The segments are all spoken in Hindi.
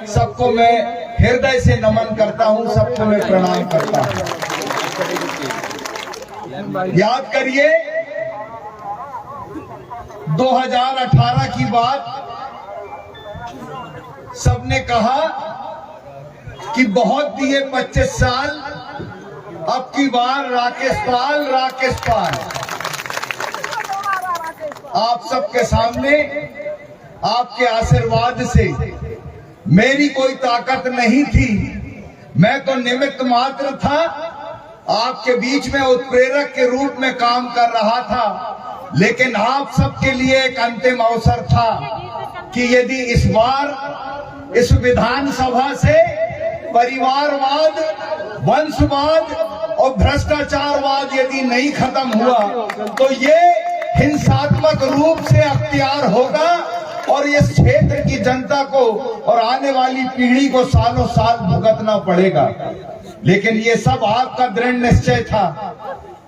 सबको मैं हृदय से नमन करता हूं, सबको मैं प्रणाम करता हूं। याद करिए 2018 की बात, सबने कहा कि बहुत दिए 25 साल, अब की बार राकेश पाल। आप सबके सामने आपके आशीर्वाद से, मेरी कोई ताकत नहीं थी, मैं तो निमित्त मात्र था, आपके बीच में उत्प्रेरक के रूप में काम कर रहा था। लेकिन आप सबके लिए एक अंतिम अवसर था कि यदि इस बार इस विधानसभा से परिवारवाद, वंशवाद और भ्रष्टाचारवाद यदि नहीं खत्म हुआ तो ये हिंसात्मक रूप से अख्तियार होगा और इस क्षेत्र की जनता को और आने वाली पीढ़ी को सालों साल भुगतना पड़ेगा। लेकिन ये सब आपका दृढ़ निश्चय था,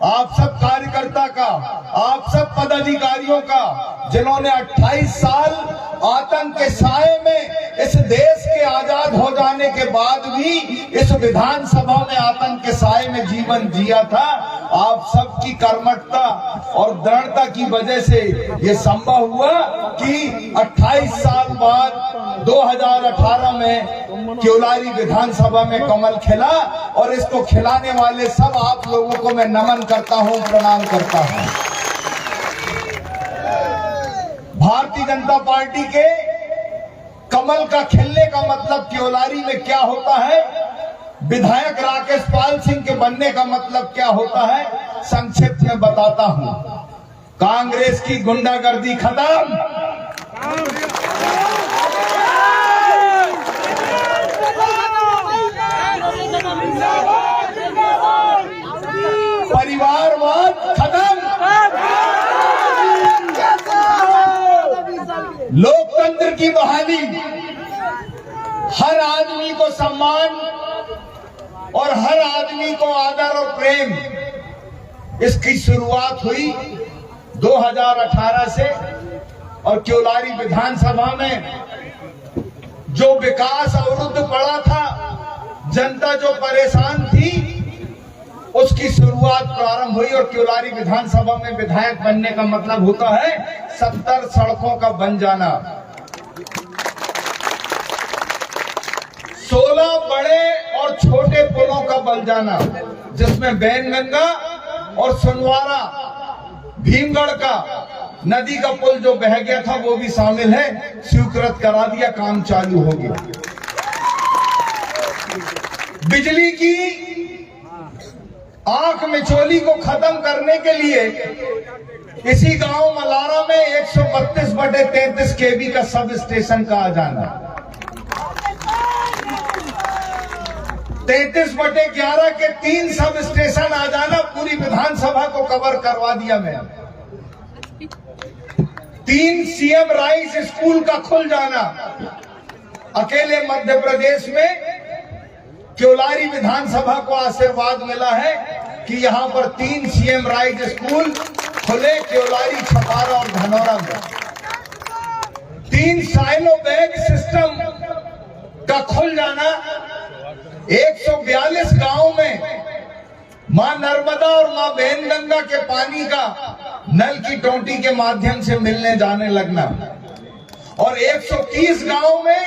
आप सब कार्यकर्ता का, आप सब पदाधिकारियों का, जिन्होंने 28 साल आतंक के साए में इस देश के आजाद हो जाने के बाद भी इस विधानसभा में आतंक के साए में जीवन जिया था। आप सबकी कर्मठता और दृढ़ता की वजह से ये संभव हुआ कि 28 साल बाद 2018 में क्योलारी विधानसभा में कमल खिला और इसको खिलाने वाले सब आप लोगों को मैं नमन करता हूं, प्रणाम करता हूं। भारतीय जनता पार्टी के कमल का खिलने का मतलब क्योलारी में क्या होता है, विधायक राकेश पाल सिंह के बनने का मतलब क्या होता है, संक्षिप्त में बताता हूं। कांग्रेस की गुंडागर्दी खत्म, परिवारवाद खत्म, लोकतंत्र की बहाली, हर आदमी को सम्मान और हर आदमी को आदर और प्रेम, इसकी शुरुआत हुई 2018 से। और क्योलारी विधानसभा में जो विकास अवरुद्ध पड़ा था, जनता जो परेशान थी, उसकी शुरुआत प्रारंभ हुई। और क्योलारी विधानसभा में विधायक बनने का मतलब होता है 70 सड़कों का बन जाना, 16 बड़े और छोटे पुलों का बन जाना, जिसमें बैनगंगा और सुनवारा भीमगढ़ का नदी का पुल जो बह गया था वो भी शामिल है, स्वीकृत करा दिया, काम चालू हो गया। बिजली की आंख मिचौली को खत्म करने के लिए इसी गांव मलारा में 132/33 केवी का सब स्टेशन का आ जाना, 33/11 के 3 सब स्टेशन आ जाना, पूरी विधानसभा को कवर करवा दिया मैंने। 3 सीएम राइस स्कूल का खुल जाना, अकेले मध्य प्रदेश में क्योलारी विधानसभा को आशीर्वाद मिला है कि यहां पर 3 सीएम राइस स्कूल खुले, क्योलारी, छपारा और धनौरा में। 3 साइलो बैग सिस्टम का खुल जाना, 142 गांव में मां नर्मदा और मां बैनगंगा के पानी का नल की टोंटी के माध्यम से मिलने जाने लगना, और 130 गांव में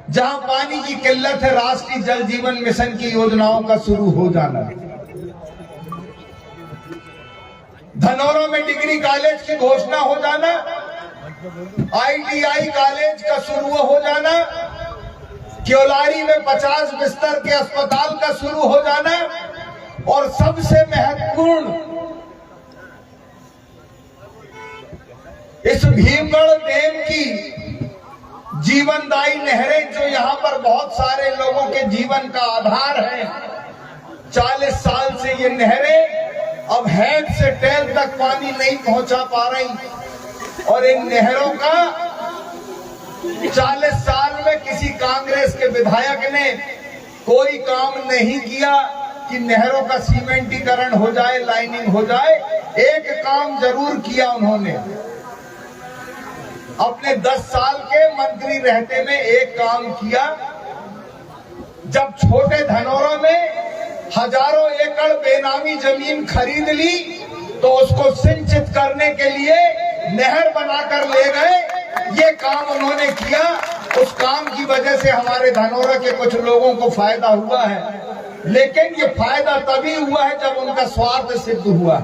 जहां पानी की किल्लत है, राष्ट्रीय जल जीवन मिशन की योजनाओं का शुरू हो जाना। धनौरा में डिग्री कॉलेज की घोषणा हो जाना, ITI कॉलेज का शुरू हो जाना, क्योलारी में 50 बिस्तर के अस्पताल का शुरू हो जाना, और सबसे महत्वपूर्ण इस भीमगढ़ डैम की जीवनदायी नहरें, जो यहां पर बहुत सारे लोगों के जीवन का आधार है। 40 साल से ये नहरें अब हेड से टेल तक पानी नहीं पहुंचा पा रही, और इन नहरों का 40 साल में किसी कांग्रेस के विधायक ने कोई काम नहीं किया कि नहरों का सीमेंटीकरण हो जाए, लाइनिंग हो जाए। एक काम जरूर किया उन्होंने, अपने 10 साल के मंत्री रहते में एक काम किया। जब छोटे धनौरा में हजारों एकड़ बेनामी जमीन खरीद ली तो उसको सिंचित करने के लिए नहर बनाकर ले गए। ये काम उन्होंने किया। उस काम की वजह से हमारे धनौरा के कुछ लोगों को फायदा हुआ है, लेकिन ये फायदा तभी हुआ है जब उनका स्वार्थ सिद्ध हुआ।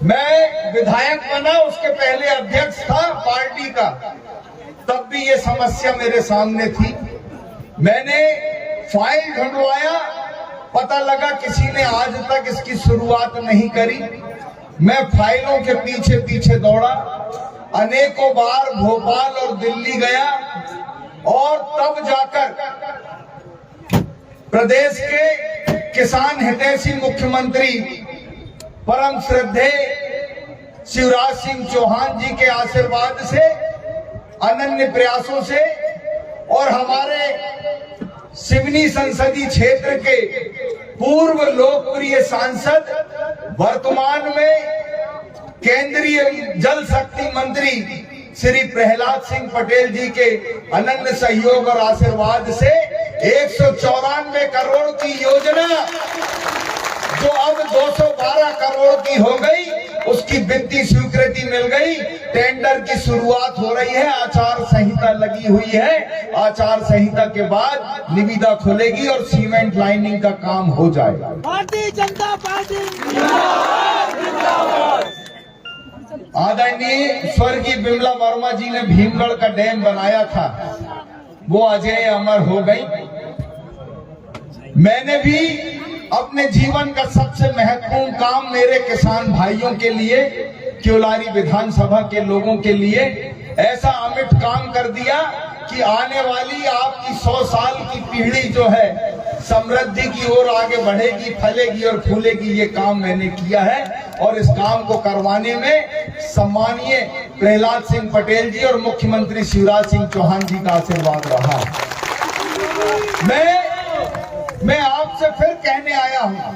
मैं विधायक बना, उसके पहले अध्यक्ष था पार्टी का, तब भी ये समस्या मेरे सामने थी। मैंने फाइल ढूंढवाया, पता लगा किसी ने आज तक इसकी शुरुआत नहीं करी। मैं फाइलों के पीछे पीछे दौड़ा, अनेकों बार भोपाल और दिल्ली गया और तब जाकर प्रदेश के किसान हितैषी मुख्यमंत्री परम श्रद्धेय शिवराज सिंह चौहान जी के आशीर्वाद से, अनन्य प्रयासों से और हमारे सिवनी संसदीय क्षेत्र के पूर्व लोकप्रिय सांसद, वर्तमान में केंद्रीय जल शक्ति मंत्री श्री प्रहलाद सिंह पटेल जी के अनन्य सहयोग और आशीर्वाद से 194 करोड़ की योजना जो अब 212 करोड़ की हो गई, उसकी वित्तीय स्वीकृति मिल गई। टेंडर की शुरुआत हो रही है, आचार संहिता लगी हुई है। आचार संहिता के बाद निविदा खुलेगी और सीमेंट लाइनिंग का काम हो जाएगा। भारतीय जनता पार्टी आदरणीय स्वर्गीय बिमला वर्मा जी ने भीमगढ़ का डैम बनाया था, वो अजय अमर हो गई। मैंने भी अपने जीवन का सबसे महत्वपूर्ण काम मेरे किसान भाइयों के लिए, क्योलारी विधानसभा के लोगों के लिए ऐसा अमिट काम कर दिया कि आने वाली आपकी 100 साल की पीढ़ी जो है समृद्धि की ओर आगे बढ़ेगी, फलेगी और फूलेगी। ये काम मैंने किया है और इस काम को करवाने में सम्मानीय प्रहलाद सिंह पटेल जी और मुख्यमंत्री शिवराज सिंह चौहान जी का आशीर्वाद रहा। मैं आपसे फिर कहने आया हूं,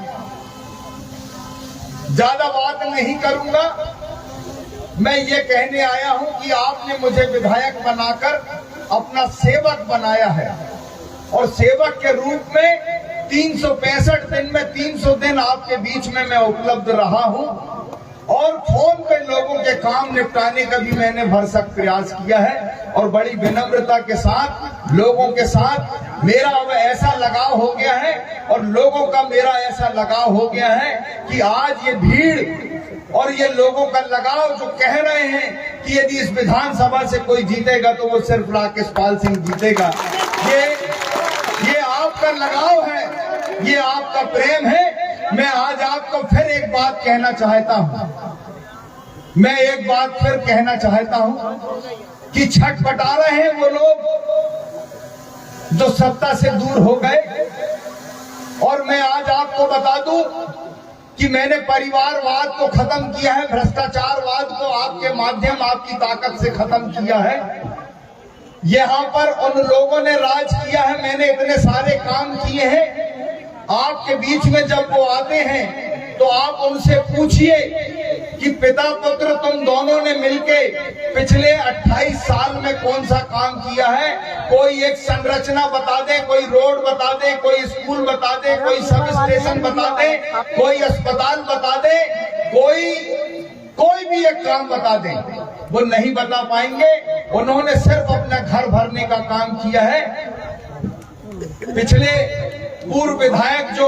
ज्यादा बात नहीं करूंगा। मैं ये कहने आया हूं कि आपने मुझे विधायक बनाकर अपना सेवक बनाया है और सेवक के रूप में 365 दिन में 300 दिन आपके बीच में मैं उपलब्ध रहा हूं और फोन पे लोगों के काम निपटाने का भी मैंने भरसक प्रयास किया है। और बड़ी विनम्रता के साथ लोगों के साथ मेरा अब ऐसा लगाव हो गया है और लोगों का मेरा ऐसा लगाव हो गया है कि आज ये भीड़ और ये लोगों का लगाव जो कह रहे हैं कि यदि इस विधानसभा से कोई जीतेगा तो वो सिर्फ राकेश पाल सिंह जीतेगा, ये आपका लगाव है, ये आपका प्रेम है। मैं आज आपको फिर एक बात कहना चाहता हूं, मैं एक बात फिर कहना चाहता हूं कि छटपटा रहे हैं वो लोग जो सत्ता से दूर हो गए। और मैं आज आपको बता दूं कि मैंने परिवारवाद को खत्म किया है, भ्रष्टाचारवाद को आपके माध्यम, आपकी ताकत से खत्म किया है। यहाँ पर उन लोगों ने राज किया है, मैंने इतने सारे काम किए हैं। आपके बीच में जब वो आते हैं तो आप उनसे पूछिए कि पिता पुत्र तुम दोनों ने मिलके पिछले 28 साल में कौन सा काम किया है। कोई एक संरचना बता दे, कोई रोड बता दे, कोई स्कूल बता दे, कोई सब स्टेशन बता दे, कोई अस्पताल बता दे, कोई भी एक काम बता दे, वो नहीं बता पाएंगे। उन्होंने सिर्फ अपना घर भरने का काम किया है। पिछले पूर्व विधायक जो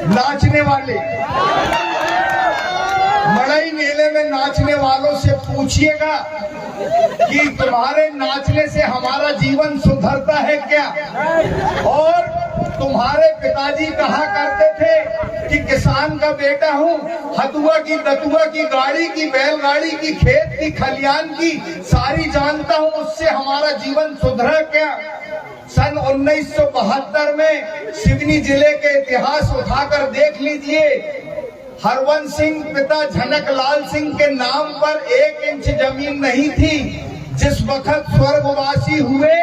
नाचने वाले, मड़ई मेले में नाचने वालों से पूछिएगा कि तुम्हारे नाचने से हमारा जीवन सुधरता है क्या। और तुम्हारे पिताजी कहा करते थे कि किसान का बेटा हूँ, हथुआ की दतुआ की गाड़ी की, बैलगाड़ी की, खेत की, खलियान की सारी जानता हूँ, उससे हमारा जीवन सुधरा क्या। सन 1972 में सिवनी जिले के इतिहास उठाकर देख लीजिए, हरवंश सिंह पिता झनक लाल सिंह के नाम पर 1 इंच जमीन नहीं थी। जिस वक्त स्वर्गवासी हुए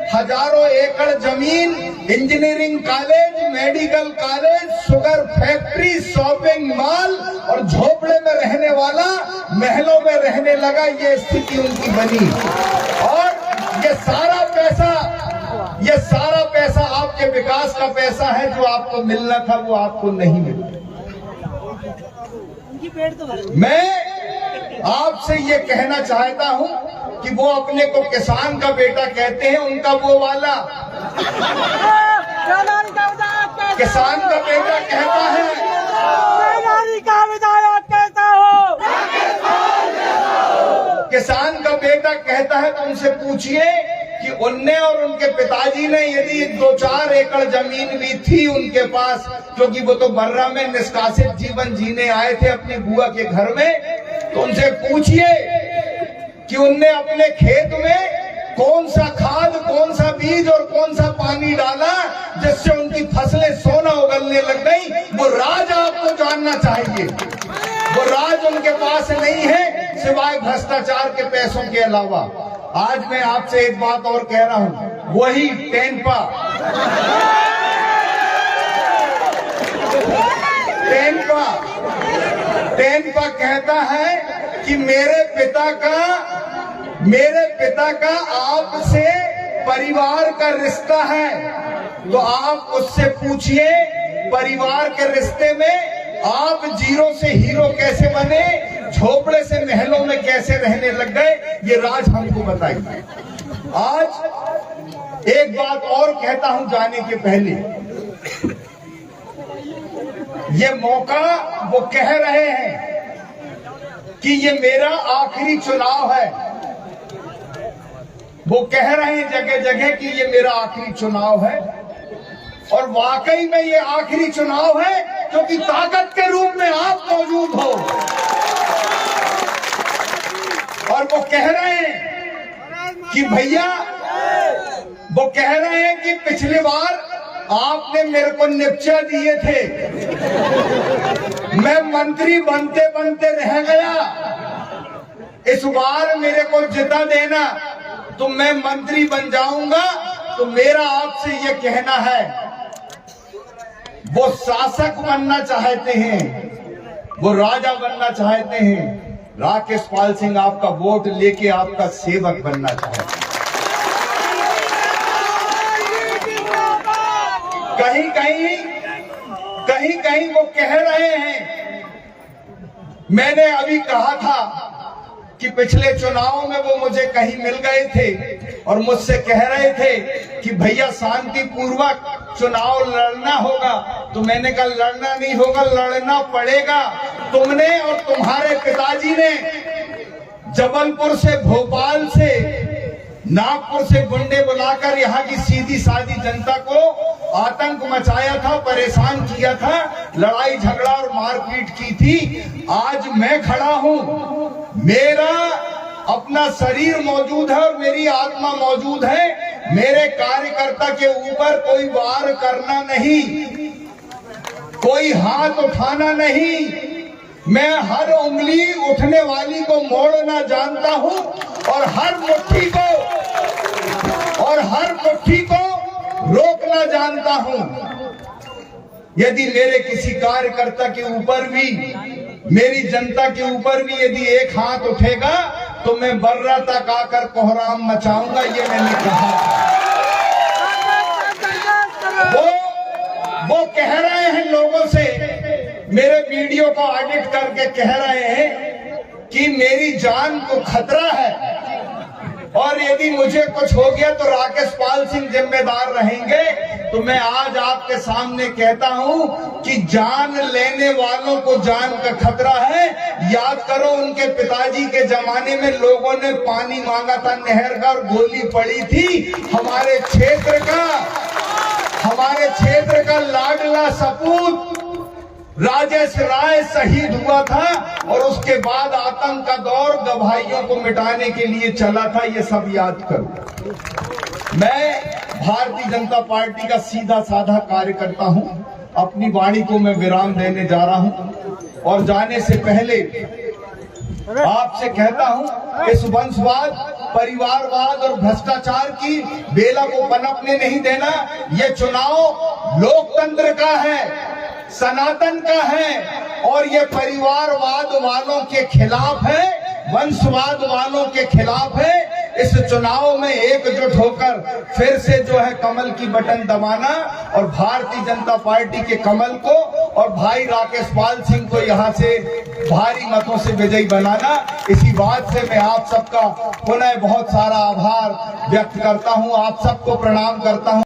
हजारों एकड़ जमीन, engineering college, medical college, sugar factory, shopping mall और झोपड़े में रहने वाला महलों में रहने लगा। ये स्थिति उनकी बनी और ये सारा पैसा आपके विकास का पैसा है। जो आपको मिलना था वो आपको नहीं मिला। मैं आपसे ये कहना चाहता हूं कि वो अपने को किसान का बेटा कहते हैं, उनका वो वाला किसान का बेटा कहता है, किसान का बेटा कहता है। तो उनसे पूछिए कि उनने और उनके पिताजी ने यदि 2-4 एकड़ जमीन भी थी उनके पास, क्योंकि वो तो बर्रा में निष्कासित जीवन जीने आए थे अपनी बुआ के घर में, तो उनसे पूछिए कि उनने अपने खेत में कौन सा खाद, कौन सा बीज और कौन सा पानी डाला जिससे उनकी फसलें सोना उगलने लग गई। वो राज आपको जानना चाहिए। वो राज उनके पास नहीं है सिवाय भ्रष्टाचार के पैसों के अलावा। आज मैं आपसे एक बात और कह रहा हूं, वही टेनपा कहता है कि मेरे पिता का आपसे परिवार का रिश्ता है। तो आप उससे पूछिए परिवार के रिश्ते में आप जीरो से हीरो कैसे बने, झोपड़े से महलों में कैसे रहने लग गए। ये राज हमको बताइए। आज एक बात और कहता हूं जाने के पहले, ये मौका वो कह रहे हैं कि ये मेरा आखिरी चुनाव है। वो कह रहे हैं जगह जगह कि ये मेरा आखिरी चुनाव है, और वाकई में ये आखिरी चुनाव है क्योंकि ताकत के रूप में आप मौजूद हो। और वो कह रहे हैं कि भैया, वो कह रहे हैं कि पिछली बार आपने मेरे को निपचा दिए थे, मैं मंत्री बनते बनते रह गया, इस बार मेरे को जिता देना तो मैं मंत्री बन जाऊंगा। तो मेरा आपसे ये कहना है, वो शासक बनना चाहते हैं, वो राजा बनना चाहते हैं, राकेश पाल सिंह आपका वोट लेके आपका सेवक बनना चाहते हैं। कहीं कहीं वो कह रहे हैं, मैंने अभी कहा था कि पिछले चुनाव में वो मुझे कहीं मिल गए थे और मुझसे कह रहे थे कि भैया शांतिपूर्वक चुनाव लड़ना होगा। तो मैंने कहा लड़ना नहीं होगा, लड़ना पड़ेगा। तुमने और तुम्हारे पिताजी ने जबलपुर से, भोपाल से, नागपुर से गुंडे बुलाकर यहाँ की सीधी सादी जनता को आतंक मचाया था, परेशान किया था, लड़ाई झगड़ा और मारपीट की थी। आज मैं खड़ा हूँ, मेरा अपना शरीर मौजूद है और मेरी आत्मा मौजूद है। मेरे कार्यकर्ता के ऊपर कोई वार करना नहीं, कोई हाथ उठाना नहीं। मैं हर उंगली उठने वाली को मोड़ना जानता हूं और हर मुट्ठी को रोकना जानता हूं। यदि मेरे किसी कार्यकर्ता के ऊपर भी, मेरी जनता के ऊपर भी यदि एक हाथ उठेगा तो मैं बर्रा तक आकर कोहराम मचाऊंगा, ये मैंने कहा। वो कह रहे हैं लोगों से, मेरे वीडियो को एडिट करके कह रहे हैं कि मेरी जान को खतरा है और यदि मुझे कुछ हो गया तो राकेश पाल सिंह जिम्मेदार रहेंगे। तो मैं आज आपके सामने कहता हूं कि जान लेने वालों को जान का खतरा है। याद करो, उनके पिताजी के जमाने में लोगों ने पानी मांगा था नहर का और गोली पड़ी थी। हमारे क्षेत्र का लाडला सपूत राजेश राय शहीद हुआ था और उसके बाद आतंक का दौर गवाहियों को मिटाने के लिए चला था। ये सब याद करो। मैं भारतीय जनता पार्टी का सीधा साधा कार्यकर्ता हूं। अपनी वाणी को मैं विराम देने जा रहा हूं और जाने से पहले आपसे कहता हूं, इस वंशवाद परिवारवाद और भ्रष्टाचार की बेला को पनपने नहीं देना। ये चुनाव लोकतंत्र का है, सनातन का है और ये परिवारवाद वालों के खिलाफ है, वंशवाद वालों के खिलाफ है। इस चुनाव में एकजुट होकर फिर से जो है कमल की बटन दबाना और भारतीय जनता पार्टी के कमल को और भाई राकेश पाल सिंह को यहां से भारी मतों से विजयी बनाना। इसी बात से मैं आप सबका पुनः बहुत सारा आभार व्यक्त करता हूं, आप सबको प्रणाम करता हूं।